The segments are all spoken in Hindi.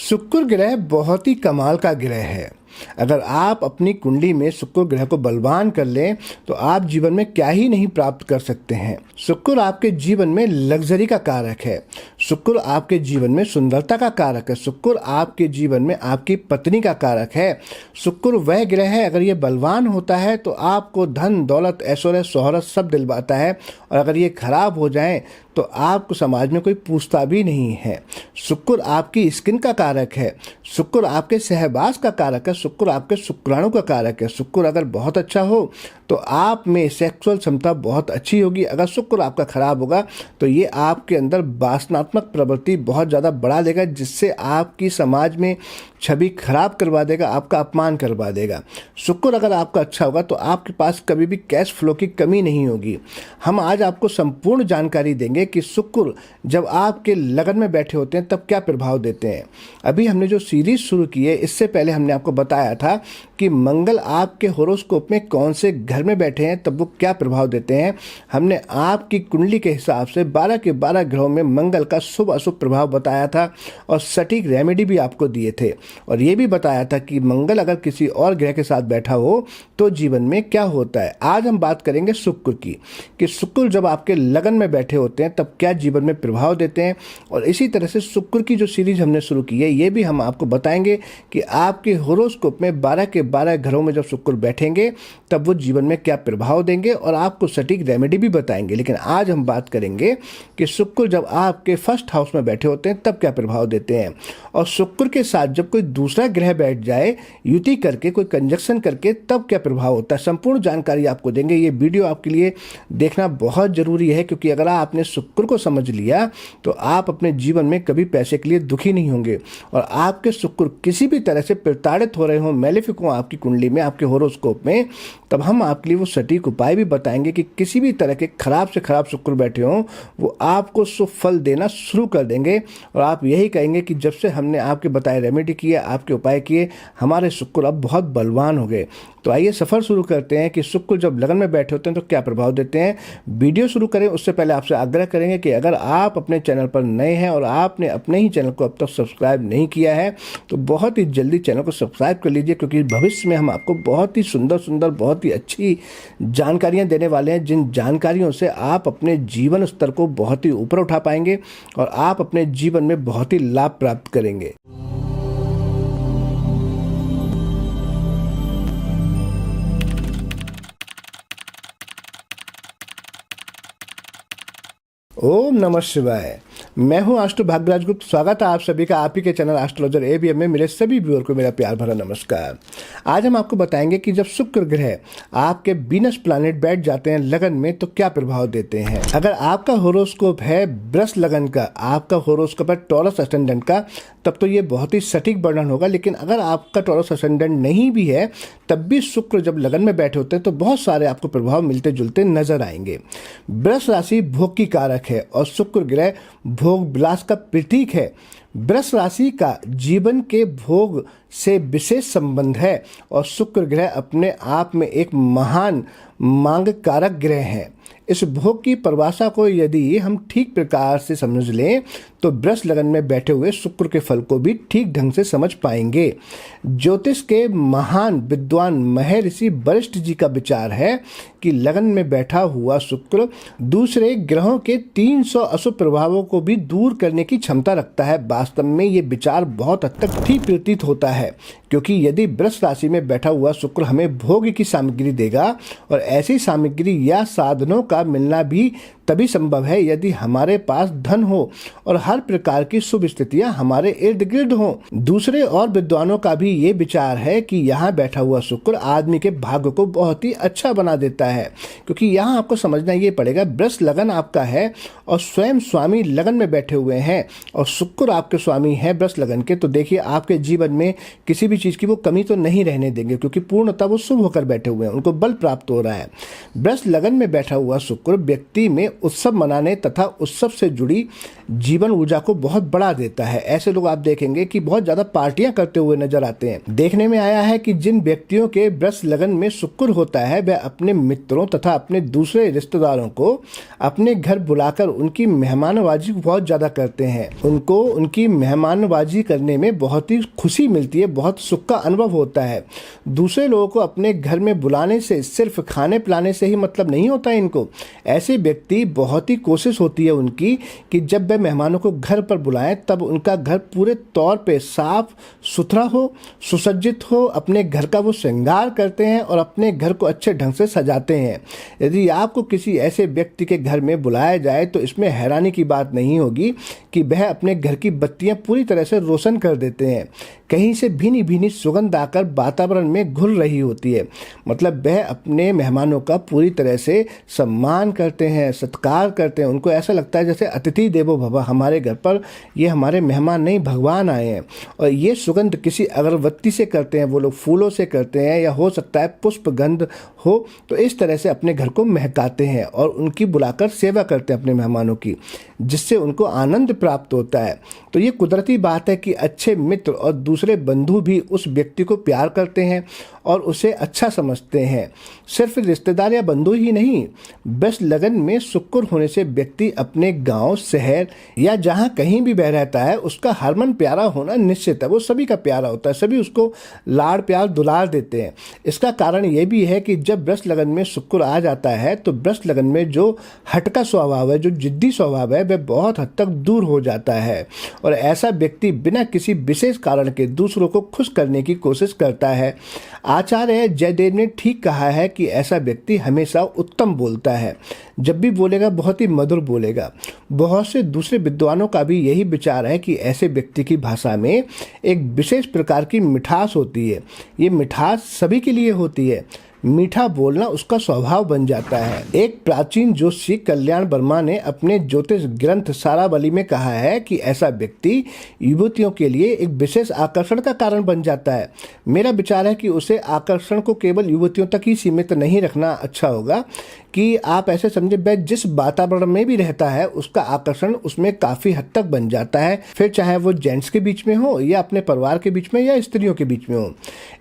शुक्र ग्रह बहुत ही कमाल का ग्रह है। अगर आप अपनी कुंडली में शुक्र ग्रह को बलवान कर लें तो आप जीवन में क्या ही नहीं प्राप्त कर सकते हैं। शुक्र आपके जीवन में लग्जरी का कारक है। शुक्र आपके जीवन में सुंदरता का कारक है। शुक्र आपके जीवन में आपकी पत्नी का कारक है। शुक्र वह ग्रह है, अगर ये बलवान होता है तो आपको धन दौलत ऐश्वर्य शोहरत सब दिलवाता है, और अगर ये खराब हो जाए तो आपको समाज में कोई पूछता भी नहीं है। शुक्र आपकी स्किन का कारक है। शुक्र आपके सहवास का कारक है। शुक्र आपके शुक्राणु का कारक है। शुक्र अगर बहुत अच्छा हो तो आप में सेक्सुअल क्षमता बहुत अच्छी होगी। अगर शुक्र आपका खराब होगा तो ये आपके अंदर वासनात्मक प्रवृत्ति बहुत ज़्यादा बढ़ा देगा, जिससे आपकी समाज में छवि खराब करवा देगा, आपका अपमान करवा देगा। शुक्र अगर आपका अच्छा होगा तो आपके पास कभी भी कैश फ्लो की कमी नहीं होगी। हम आज आपको संपूर्ण जानकारी देंगे कि शुक्र जब आपके लगन में बैठे होते हैं तब क्या प्रभाव देते हैं। अभी हमने जो सीरीज शुरू की है, इससे पहले हमने आपको बताया था कि मंगल आपके होरोस्कोप में कौन से घर में बैठे हैं तब वो क्या प्रभाव देते हैं। हमने आपकी कुंडली के हिसाब से 12 के 12 ग्रहों में मंगल का शुभ अशुभ प्रभाव बताया था, और सटीक रेमेडी भी आपको दिए थे, और ये भी बताया था कि मंगल अगर किसी और ग्रह के साथ बैठा हो तो जीवन में क्या होता है। आज हम बात करेंगे शुक्र की, कि शुक्र जब आपके लगन में बैठे होते हैं तब क्या जीवन में प्रभाव देते हैं। और इसी तरह से शुक्र की जो सीरीज हमने शुरू की है, ये भी हम आपको बताएंगे कि आपके होरोस्कोप में 12 के 12 घरों में जब शुक्र बैठेंगे तब वो जीवन में क्या प्रभाव देंगे, और आपको सटीक रेमेडी भी बताएंगे। लेकिन आज हम बात करेंगे कि शुक्र जब आपके फर्स्ट हाउस में बैठे होते हैं तब क्या प्रभाव देते हैं, और शुक्र के साथ जब कोई दूसरा ग्रह बैठ जाए युति करके, कोई कंजक्शन करके, तब क्या प्रभाव होता है। संपूर्ण जानकारी आपको देंगे। ये वीडियो आपके लिए देखना बहुत जरूरी है, क्योंकि अगर आपने शुक्र को समझ लिया तो आप अपने जीवन में कभी पैसे के लिए दुखी नहीं होंगे। और आपके शुक्र किसी भी तरह से प्रताड़ित हो रहे हो, मैलेफिक हो आपकी कुंडली में, आपके होरोस्कोप में, तब हम आपके लिए वो सटीक उपाय भी बताएंगे कि किसी भी तरह के खराब से खराब शुक्र बैठे हों वो आपको शुभ फल देना शुरू कर देंगे। और आप यही कहेंगे कि जब से हमने आपके बताए रेमेडी किए, आपके उपाय किए, हमारे शुक्र अब बहुत बलवान हो गए। तो आइए सफ़र शुरू करते हैं कि शुक्र जब लगन में बैठे होते हैं तो क्या प्रभाव देते हैं। वीडियो शुरू करें उससे पहले आपसे आग्रह करेंगे कि अगर आप अपने चैनल पर नए हैं और आपने अपने ही चैनल को अब तक सब्सक्राइब नहीं किया है तो बहुत ही जल्दी चैनल को सब्सक्राइब कर लीजिए, क्योंकि भविष्य में हम आपको बहुत ही सुंदर सुंदर, बहुत ही अच्छी जानकारियाँ देने वाले हैं, जिन जानकारियों से आप अपने जीवन स्तर को बहुत ही ऊपर उठा पाएंगे और आप अपने जीवन में बहुत ही लाभ प्राप्त करेंगे। ओम नमः शिवाय। मैं हूं आस्ट्रो भाग्यराज गुप्त। स्वागत है आप सभी का आप ही के चैनल एस्ट्रोलॉजर एबीएम में। मेरे सभी व्यूअर को मेरा प्यार भरा नमस्कार। आज हम आपको बताएंगे कि जब शुक्र ग्रह आपके वीनस प्लैनेट बैठ जाते हैं लगन में तो क्या प्रभाव देते हैं। अगर आपका होरोस्कोप है वृष लगन का, आपका होरोस्कोप है टॉरस असेंडेंट का, तब तो ये बहुत ही सटीक वर्णन होगा। लेकिन अगर आपका टॉरस असेंडेंट नहीं भी है तब भी शुक्र जब लगन में बैठे होते हैं तो बहुत सारे आपको प्रभाव मिलते जुलते नजर आएंगे। वृष राशि भोग की कारक है और शुक्र ग्रह भोग विलास का प्रतीक है। वृष राशि का जीवन के भोग से विशेष संबंध है और शुक्र ग्रह अपने आप में एक महान मांग कारक ग्रह है। इस भोग की परिभाषा को यदि हम ठीक प्रकार से समझ लें तो वृष लगन में बैठे हुए शुक्र के फल को भी ठीक ढंग से समझ पाएंगे। ज्योतिष के महान विद्वान महर्षि वशिष्ठ जी का विचार है कि लगन में बैठा हुआ शुक्र दूसरे ग्रहों के 300 अशुभ प्रभावों को भी दूर करने की क्षमता रखता है। वास्तव में ये विचार बहुत हद तक ठीक प्रतीत होता है, क्योंकि यदि वृष राशि में बैठा हुआ शुक्र हमें भोग की सामग्री देगा, और ऐसी सामग्री या साधनों का मिलना भी तभी संभव है यदि हमारे पास धन हो और हर प्रकार की शुभ स्थितियां हमारे इर्द गिर्द हों। दूसरे और विद्वानों का भी ये विचार है कि यहाँ बैठा हुआ शुक्र आदमी के भाग्य को बहुत ही अच्छा बना देता है, क्योंकि यहाँ आपको समझना ये पड़ेगा, वृष लगन आपका है और स्वयं स्वामी लगन में बैठे हुए हैं और शुक्र आपके स्वामी हैं वृष लगन के, तो देखिए आपके जीवन में किसी भी चीज़ की वो कमी तो नहीं रहने देंगे, क्योंकि पूर्णतः वो शुभ होकर बैठे हुए हैं, उनको बल प्राप्त हो रहा है। वृष लगन में बैठा हुआ शुक्र व्यक्ति में उत्सव मनाने तथा उत्सव से जुड़ी जीवन ऊर्जा को बहुत बढ़ा देता है। ऐसे लोग आप देखेंगे कि बहुत ज़्यादा पार्टियां करते हुए नजर आते हैं। देखने में आया है कि जिन व्यक्तियों के वृष लगन में शुक्र होता है वह अपने मित्रों तथा अपने दूसरे रिश्तेदारों को अपने घर बुलाकर उनकी मेहमानबाजी बहुत ज़्यादा करते हैं। उनको उनकी मेहमानबाजी करने में बहुत ही खुशी मिलती है, बहुत सुख का अनुभव होता है। दूसरे लोगों को अपने घर में बुलाने से सिर्फ खाने पिलाने से ही मतलब नहीं होता है इनको। ऐसे व्यक्ति बहुत ही कोशिश होती है उनकी कि जब वे मेहमानों को घर पर बुलाएं तब उनका घर पूरे तौर पे साफ सुथरा हो, सुसज्जित हो। अपने घर का वो श्रृंगार करते हैं और अपने घर को अच्छे ढंग से सजाते हैं। यदि आपको किसी ऐसे व्यक्ति के घर में बुलाया जाए तो इसमें हैरानी की बात नहीं होगी कि वह अपने घर की बत्तियां पूरी तरह से रोशन कर देते हैं। कहीं से भीनी भीनी सुगंध आकर वातावरण में घुल रही होती है। मतलब वह अपने मेहमानों का पूरी तरह से सम्मान करते हैं, सत्कार करते हैं। उनको ऐसा लगता है जैसे अतिथि देवो भव, हमारे घर पर ये हमारे मेहमान नहीं भगवान आए हैं। और ये सुगंध किसी अगरबत्ती से करते हैं वो लोग, फूलों से करते हैं, या हो सकता है पुष्प गंध हो। तो इस तरह से अपने घर को महकाते हैं और उनकी बुलाकर सेवा करते हैं अपने मेहमानों की, जिससे उनको आनंद प्राप्त होता है। तो ये कुदरती बात है कि अच्छे मित्र और दूसरे बंधु भी उस व्यक्ति को प्यार करते हैं और उसे अच्छा समझते हैं। सिर्फ रिश्तेदार या बंधु ही नहीं, वृष लगन में शुक्र होने से व्यक्ति अपने गांव, शहर या जहां कहीं भी वह रहता है उसका हरमन प्यारा होना निश्चित है। वो सभी का प्यारा होता है, सभी उसको लाड़ प्यार दुलार देते हैं। इसका कारण ये भी है कि जब वृष लगन में शुक्र आ जाता है तो वृष लगन में जो हटका स्वभाव है, जो जिद्दी स्वभाव है, वह बहुत हद तक दूर हो जाता है और ऐसा व्यक्ति बिना किसी विशेष कारण के दूसरों को खुश करने की कोशिश करता है। आचार्य जयदेव ने ठीक कहा है कि ऐसा व्यक्ति हमेशा उत्तम बोलता है, जब भी बोलेगा बहुत ही मधुर बोलेगा। बहुत से दूसरे विद्वानों का भी यही विचार है कि ऐसे व्यक्ति की भाषा में एक विशेष प्रकार की मिठास होती है। ये मिठास सभी के लिए होती है। मीठा बोलना उसका स्वभाव बन जाता है। एक प्राचीन ज्योतिषी कल्याण वर्मा ने अपने ज्योतिष ग्रंथ सारावली में कहा है कि ऐसा व्यक्ति युवतियों के लिए एक विशेष आकर्षण का कारण बन जाता है। मेरा विचार है कि उसे आकर्षण को केवल युवतियों तक ही सीमित नहीं रखना अच्छा होगा कि आप ऐसे समझे वह जिस वातावरण में भी रहता है उसका आकर्षण उसमें काफी हद तक बन जाता है, फिर चाहे वो जेंट्स के बीच में हो या अपने परिवार के बीच में या स्त्रियों के बीच में हो।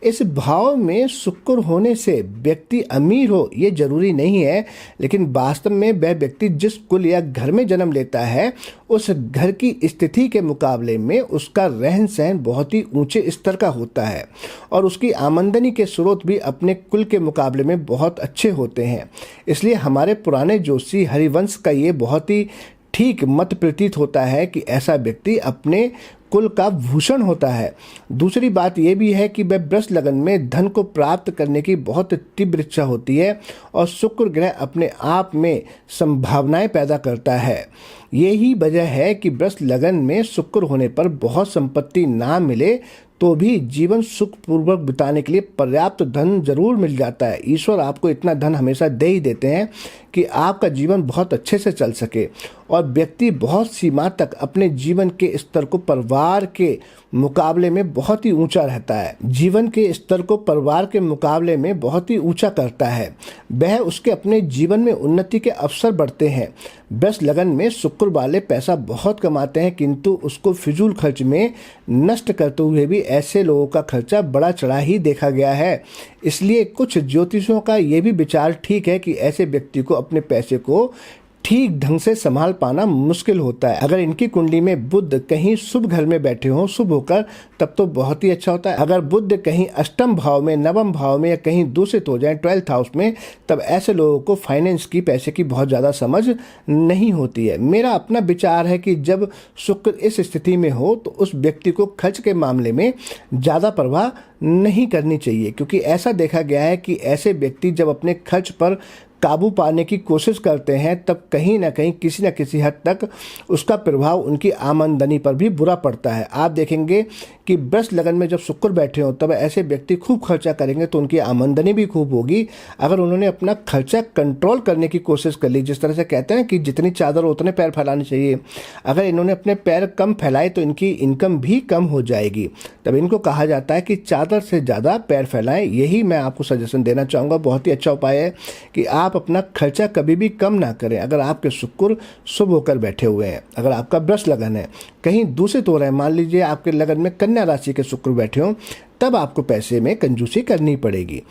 इस भाव में शुक्र होने से व्यक्ति अमीर हो ये जरूरी नहीं है, लेकिन वास्तव में वह व्यक्ति जिस कुल या घर में जन्म लेता है उस घर की स्थिति के मुकाबले में उसका रहन सहन बहुत ही ऊंचे स्तर का होता है और उसकी आमदनी के स्रोत भी अपने कुल के मुकाबले में बहुत अच्छे होते हैं। इसलिए हमारे पुराने ज्योतिषी हरिवंश का ये बहुत ही ठीक मत प्रतीत होता है कि ऐसा व्यक्ति अपने कुल का भूषण होता है। दूसरी बात यह भी है कि वह वृष लगन में धन को प्राप्त करने की बहुत तीव्र इच्छा होती है और शुक्र ग्रह अपने आप में संभावनाएं पैदा करता है। यही वजह है कि वृष लगन में शुक्र होने पर बहुत संपत्ति ना मिले तो भी जीवन सुखपूर्वक बिताने के लिए पर्याप्त धन जरूर मिल जाता है। ईश्वर आपको इतना धन हमेशा दे ही देते हैं कि आपका जीवन बहुत अच्छे से चल सके और व्यक्ति बहुत सीमा तक अपने जीवन के स्तर को परिवार के मुकाबले में बहुत ही ऊंचा रहता है। जीवन के स्तर को परिवार के मुकाबले में बहुत ही ऊंचा करता है। वह उसके अपने जीवन में उन्नति के अवसर बढ़ते हैं। वृष लगन में शुक्र वाले पैसा बहुत कमाते हैं किंतु उसको फिजूल खर्च में नष्ट करते हुए भी ऐसे लोगों का खर्चा बड़ा चढ़ा ही देखा गया है। इसलिए कुछ ज्योतिषों का ये भी विचार ठीक है कि ऐसे व्यक्ति को अपने पैसे को ठीक ढंग से संभाल पाना मुश्किल होता है। अगर इनकी कुंडली में बुध कहीं शुभ घर में बैठे हों, शुभ होकर, तब तो बहुत ही अच्छा होता है। अगर बुध कहीं अष्टम भाव में, नवम भाव में या कहीं दूषित हो जाए 12th हाउस में, तब ऐसे लोगों को फाइनेंस की, पैसे की बहुत ज़्यादा समझ नहीं होती है। मेरा अपना विचार है कि जब शुक्र इस स्थिति में हो तो उस व्यक्ति को खर्च के मामले में ज़्यादा परवाह नहीं करनी चाहिए, क्योंकि ऐसा देखा गया है कि ऐसे व्यक्ति जब अपने खर्च पर काबू पाने की कोशिश करते हैं तब कहीं ना कहीं किसी न किसी हद तक उसका प्रभाव उनकी आमदनी पर भी बुरा पड़ता है। आप देखेंगे कि वृष लगन में जब शुक्र बैठे हो तब ऐसे व्यक्ति खूब खर्चा करेंगे तो उनकी आमदनी भी खूब होगी। अगर उन्होंने अपना खर्चा कंट्रोल करने की कोशिश कर ली, जिस तरह से कहते हैं कि जितनी चादर उतने पैर फैलाने चाहिए, अगर इन्होंने अपने पैर कम फैलाए तो इनकी इनकम भी कम हो जाएगी। तब इनको कहा जाता है कि चादर ज़्यादा से ज़्यादा पैर फैलाएं। यही मैं आपको सजेशन देना चाहूँगा। बहुत ही अच्छा उपाय है कि आप अपना खर्चा कभी भी कम ना करें। अगर आपके शुक्र शुभ होकर बैठे हुए हैं, अगर आपका वृष लगन है, कहीं दूषित हो रहे हैं, मान लीजिए आपके लगन में कन्या राशि के शुक्र बैठे हों, तब आपको पैसे में कंजूसी करनी पड़ेगी।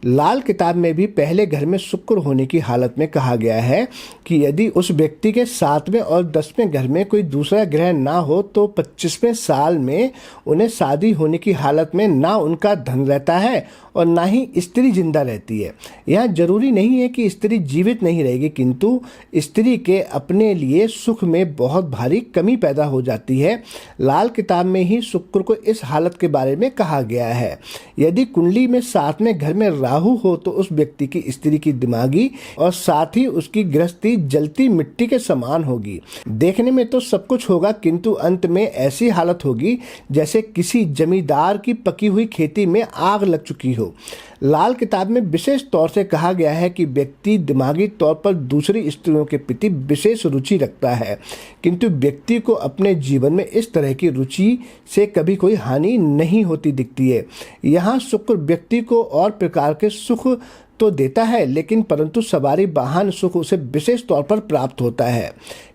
लाल किताब में भी पहले घर में शुक्र होने की हालत में कहा गया है कि यदि उस व्यक्ति के 7वें और 10वें घर में कोई दूसरा ग्रह ना हो तो 25वें साल में उन्हें शादी होने की हालत में ना उनका धन रहता है और ना ही स्त्री जिंदा रहती है। यहाँ जरूरी नहीं है कि स्त्री जीवित नहीं रहेगी, किंतु स्त्री के अपने लिए सुख में बहुत भारी कमी पैदा हो जाती है। लाल किताब में ही शुक्र को इस हालत के बारे में कहा गया है। यदि कुंडली में 7वें घर में राहु हो तो उस व्यक्ति की स्त्री की दिमागी और साथ ही उसकी गृहस्थी जलती मिट्टी के समान होगी। देखने में तो सब कुछ होगा, किंतु अंत में ऐसी हालत होगी जैसे किसी जमींदार की पकी हुई खेती में आग लग चुकी हो। लाल किताब में विशेष तौर से कहा गया है कि व्यक्ति दिमागी तौर पर दूसरी स्त्रियों के प्रति विशेष रुचि रखता है, किंतु व्यक्ति को अपने जीवन में इस तरह की रुचि से कभी कोई हानि नहीं होती दिखती है। यहाँ शुक्र व्यक्ति को और प्रकार के सुख तो देता है, लेकिन परंतु सवारी वाहन सुख उसे विशेष तौर पर प्राप्त होता है।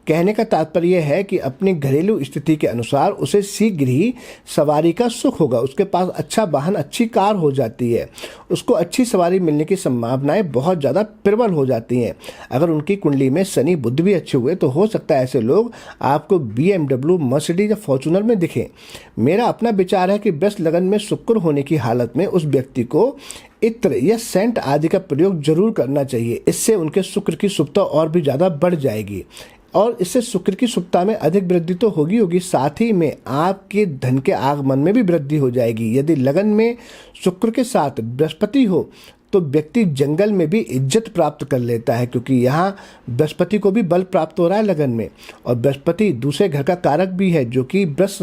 कहने का तात्पर्य है कि अपनी घरेलू स्थिति के अनुसार उसे शीघ्र ही सवारी का सुख होगा। उसके पास अच्छा वाहन, अच्छी कार हो जाती है, उसको अच्छी सवारी मिलने की संभावनाएं बहुत ज़्यादा प्रबल हो जाती हैं। अगर उनकी कुंडली में शनि बुध भी अच्छे हुए तो हो सकता है ऐसे लोग आपको BMW, मर्सिडीज या फॉर्चूनर में दिखें। मेरा अपना विचार है कि वृष लगन में शुक्र होने की हालत में उस व्यक्ति को इत्र या सेंट आदि का प्रयोग जरूर करना चाहिए। इससे उनके शुक्र की शुभता और भी ज़्यादा बढ़ जाएगी और इससे शुक्र की शुभता में अधिक वृद्धि तो होगी, साथ ही में आपके धन के आगमन में भी वृद्धि हो जाएगी। यदि लगन में शुक्र के साथ बृहस्पति हो तो व्यक्ति जंगल में भी इज्जत प्राप्त कर लेता है, क्योंकि यहाँ बृहस्पति को भी बल प्राप्त हो रहा है लगन में, और बृहस्पति दूसरे घर का कारक भी है जो कि वृष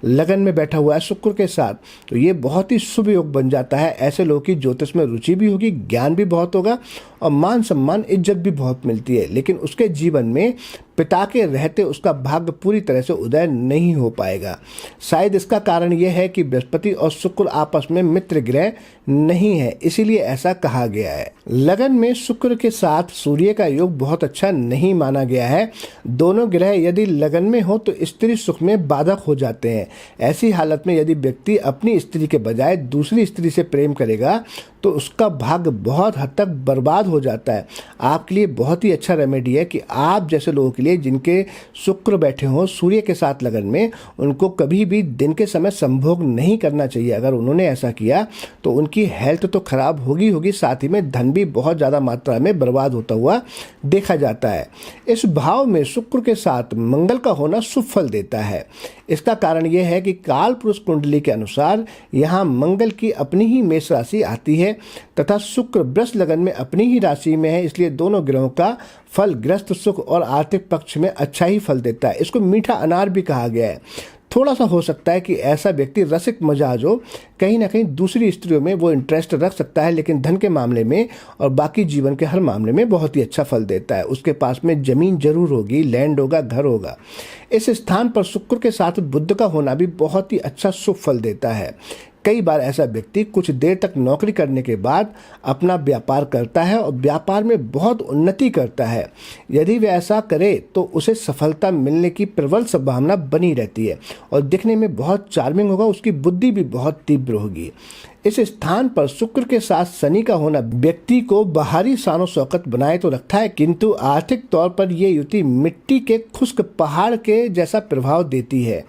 लगन में बैठा हुआ है शुक्र के साथ। तो ये बहुत ही शुभ योग बन जाता है। ऐसे लोगों की ज्योतिष में रुचि भी होगी, ज्ञान भी बहुत होगा और मान सम्मान इज्जत भी बहुत मिलती है, लेकिन उसके जीवन में पिता के रहते उसका भाग्य पूरी तरह से उदय नहीं हो पाएगा। शायद इसका कारण यह है कि बृहस्पति और शुक्र आपस में मित्र ग्रह नहीं है, इसीलिए ऐसा कहा गया है। लगन में शुक्र के साथ सूर्य का योग बहुत अच्छा नहीं माना गया है। दोनों ग्रह यदि लगन में हो तो स्त्री सुख में बाधक हो जाते हैं। ऐसी हालत में यदि व्यक्ति अपनी स्त्री के बजाय दूसरी स्त्री से प्रेम करेगा तो उसका भाग्य बहुत हद तक बर्बाद हो जाता है। आपके लिए बहुत ही अच्छा रेमेडी है कि आप जैसे लोगों के लिए जिनके शुक्र बैठे हों सूर्य के साथ लगन में, उनको कभी भी दिन के समय संभोग नहीं करना चाहिए। अगर उन्होंने ऐसा किया तो उनकी हेल्थ तो खराब होगी, साथ ही में धन भी बहुत ज़्यादा मात्रा में बर्बाद होता हुआ देखा जाता है। इस भाव में शुक्र के साथ मंगल का होना शुभ फल देता है। इसका कारण यह है कि काल पुरुष कुंडली के अनुसार यहाँ मंगल की अपनी ही मेष राशि आती है तथा शुक्र वृष लगन में अपनी ही राशि में है, इसलिए दोनों ग्रहों का फल गृहस्थ सुख और आर्थिक पक्ष में अच्छा ही फल देता है। इसको मीठा अनार भी कहा गया है। थोड़ा सा हो सकता है कि ऐसा व्यक्ति रसिक मिजाज हो, कहीं ना कहीं दूसरी स्त्रियों में वो इंटरेस्ट रख सकता है, लेकिन धन के मामले में और बाकी जीवन के हर मामले में बहुत ही अच्छा फल देता है। उसके पास में जमीन जरूर होगी, लैंड होगा, घर होगा। इस स्थान पर शुक्र के साथ बुध का होना भी बहुत ही अच्छा शुभ फल देता है। कई बार ऐसा व्यक्ति कुछ देर तक नौकरी करने के बाद अपना व्यापार करता है और व्यापार में बहुत उन्नति करता है। यदि वह ऐसा करे तो उसे सफलता मिलने की प्रबल संभावना बनी रहती है और दिखने में बहुत चार्मिंग होगा, उसकी बुद्धि भी बहुत तीव्र होगी। इस स्थान पर शुक्र के साथ शनि का होना व्यक्ति को बाहरी शानो शौकत बनाए तो रखता है, किंतु आर्थिक तौर पर यह युति मिट्टी के खुश्क पहाड़ के जैसा प्रभाव देती है।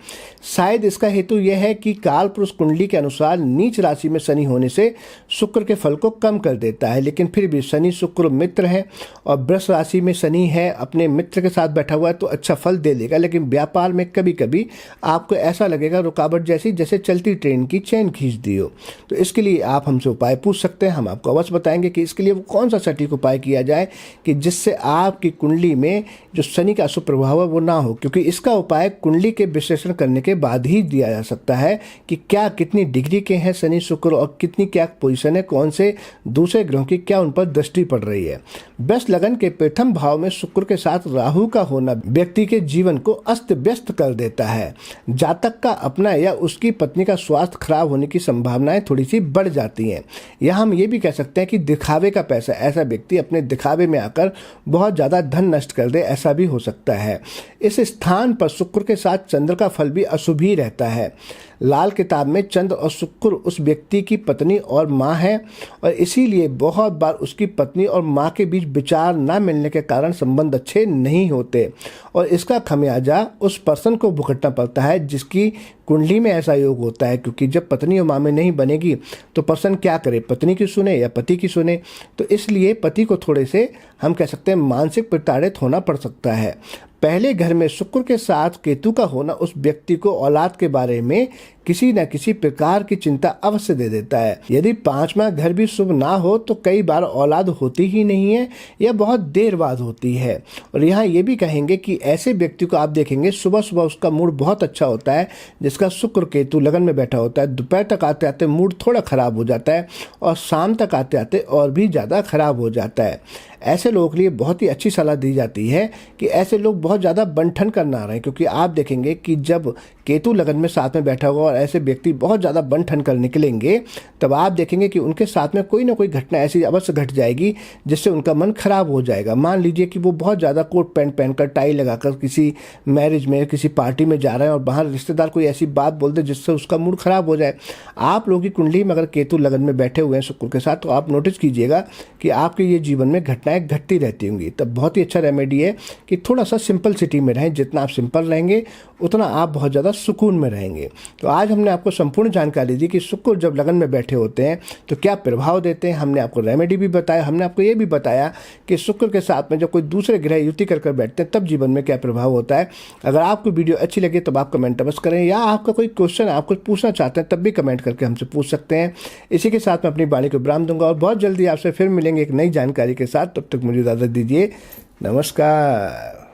शायद इसका हेतु यह है कि काल पुरुष कुंडली के अनुसार नीच राशि में शनि होने से शुक्र के फल को कम कर देता है, लेकिन फिर भी शनि शुक्र मित्र है और वृष राशि में शनि है, अपने मित्र के साथ बैठा हुआ है तो अच्छा फल दे देगा। लेकिन व्यापार में कभी कभी आपको ऐसा लगेगा रुकावट जैसी, जैसे चलती ट्रेन की चैन खींच दी हो। तो इसके लिए आप हमसे उपाय पूछ सकते हैं, हम आपको अवश्य बताएंगे कि इसके लिए वो कौन सा सटीक उपाय किया जाए कि जिससे आपकी कुंडली में जो शनि का अशुभ प्रभाव है वो ना हो, क्योंकि इसका उपाय कुंडली के विश्लेषण करने के बाद ही दिया जा सकता है कि क्या कितनी डिग्री के हैं शनि शुक्र और कितनी क्या पोजीशन है, कौन से दूसरे ग्रहों की क्या उन पर दृष्टि पड़ रही है। वृष लगन के प्रथम भाव में शुक्र के साथ राहु का होना व्यक्ति के जीवन को अस्त व्यस्त कर देता है। जातक का अपना या उसकी पत्नी का स्वास्थ्य खराब होने की संभावनाएं थोड़ी सी बढ़ जाती हैं। या हम ये भी कह सकते हैं कि दिखावे का पैसा, ऐसा व्यक्ति अपने दिखावे में आकर बहुत ज़्यादा धन नष्ट कर दे, ऐसा भी हो सकता है। इस स्थान पर शुक्र के साथ चंद्र का फल भी अशुभ ही रहता है। लाल किताब में चंद्र और शुक्र उस व्यक्ति की पत्नी और माँ है, और इसीलिए बहुत बार उसकी पत्नी और माँ के बीच विचार न मिलने के कारण संबंध अच्छे नहीं होते, और इसका खमियाजा उस पर्सन को भुगतना पड़ता है जिसकी कुंडली में ऐसा योग होता है। क्योंकि जब पत्नी और माँ में नहीं बनेगी तो पर्सन क्या करे, पत्नी की सुने या पति की सुने। तो इसलिए पति को थोड़े से हम कह सकते हैं मानसिक प्रताड़ित होना पड़ सकता है। पहले घर में शुक्र के साथ केतु का होना उस व्यक्ति को औलाद के बारे में किसी न किसी प्रकार की चिंता अवश्य दे देता है। यदि पांचवा घर भी शुभ ना हो तो कई बार औलाद होती ही नहीं है या बहुत देर बाद होती है। और यहाँ ये भी कहेंगे कि ऐसे व्यक्ति को आप देखेंगे सुबह सुबह उसका मूड बहुत अच्छा होता है, जिसका शुक्र केतु लगन में बैठा होता है। दोपहर तक आते आते मूड थोड़ा खराब हो जाता है और शाम तक आते आते और भी ज़्यादा खराब हो जाता है। ऐसे लोगों के लिए बहुत ही अच्छी सलाह दी जाती है कि ऐसे लोग बहुत ज़्यादा बंठन कर ना रहे, क्योंकि आप देखेंगे कि जब केतु लगन में साथ में बैठा हुआ और ऐसे व्यक्ति बहुत ज़्यादा बंठन कर निकलेंगे, तब आप देखेंगे कि उनके साथ में कोई ना कोई घटना ऐसी अवश्य घट जाएगी जिससे उनका मन खराब हो जाएगा। मान लीजिए कि वो बहुत ज़्यादा कोट पैंट पहनकर टाई लगाकर किसी मैरिज में किसी पार्टी में जा रहे हैं और बाहर रिश्तेदार कोई ऐसी बात बोल दे जिससे उसका मूड खराब हो जाए। आप लोगों की कुंडली में अगर केतु लगन में बैठे हुए हैं शुक्र के साथ, तो आप नोटिस कीजिएगा कि आपके ये जीवन में घटनाएं घटती रहती होंगी। तब बहुत ही अच्छा रेमेडी है कि थोड़ा सा सिंपल सिटी में रहें। जितना आप सिंपल रहेंगे उतना आप बहुत ज़्यादा सुकून में रहेंगे। तो आज हमने आपको संपूर्ण जानकारी दी कि शुक्र जब लगन में बैठे होते हैं तो क्या प्रभाव देते हैं। हमने आपको रेमेडी भी बताया, हमने आपको ये भी बताया कि शुक्र के साथ में जब कोई दूसरे ग्रह युति कर बैठते हैं तब जीवन में क्या प्रभाव होता है। अगर आपको वीडियो अच्छी लगे तब आप कमेंट अवश्य करें, या आपका कोई क्वेश्चन आप कुछ पूछना चाहते हैं तब भी कमेंट करके हमसे पूछ सकते हैं। इसी के साथ मैं अपनी वाणी को विराम दूंगा और बहुत जल्दी आपसे फिर मिलेंगे एक नई जानकारी के साथ। तब तक मुझे इजाज़त दीजिए। नमस्कार।